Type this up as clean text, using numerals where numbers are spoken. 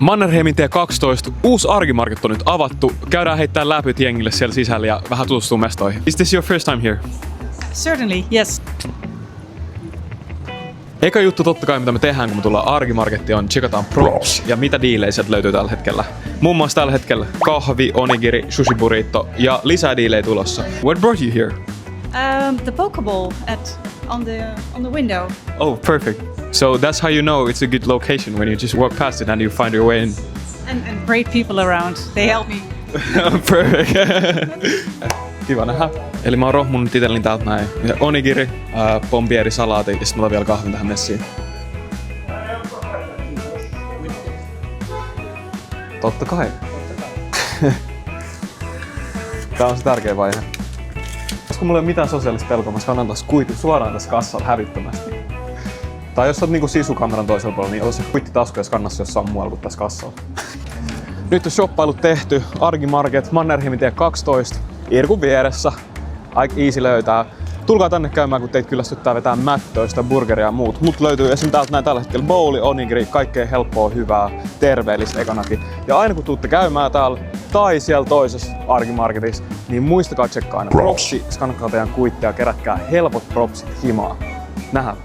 Mannerheimin tie 12, uusi Arkimarket on nyt avattu. Käydään heittää läpyt jengille siellä sisällä ja vähän tutustua mestoihin. Is this your first time here? Certainly, yes. Eka juttu totta kai mitä me tehdään kun me tullaan Arkimarkettiin on tsekataan props ja mitä diilejä sieltä löytyy tällä hetkellä. Muun muassa tällä hetkellä kahvi, onigiri, sushi burrito ja lisää diilejä tulossa. What brought you here? The Pokeball on the window. Oh, perfect. So that's how you know it's a good location when you just walk past it and you find your way in. And great people around. They help me. Perfect. Kiva nähdä. Eli mä oon rohmunut itselleni täältä näin. Onigiri, pompieri, salaati ja sit mä otan vielä kahvin tähän messiin. Totta kai. Tää on se tärkeä vaihe. Koska mulla ei ole mitään sosiaalista pelkoa, mä saan antaa kuitin suoraan tässä kassalla hävittömästi. Tai jos sä oot niinku sisukameran toisella puolella, niin ota se kuitti taskujen kannassa jossain muualla kuin tässä kassalla. Nyt on shoppailut tehty. Arkimarket, Mannerheimin tie 12. Irkun vieressä. Aika easy löytää. Tulkaa tänne käymään, kun teitä kyllästyttää vetää mättöistä, burgeria ja muut. Mut löytyy esim. Täältä näin tällä hetkellä bowli, onigiri, kaikkea helppoa, hyvää, terveellistä ekanakin. Ja aina kun tuutte käymään täällä tai siellä toisessa Arkimarketissa, niin muistakaa tsekkaa aina propsi, skannatkaa teidän kuitteja, kerätkää helpot propsit himaa. Nähdään.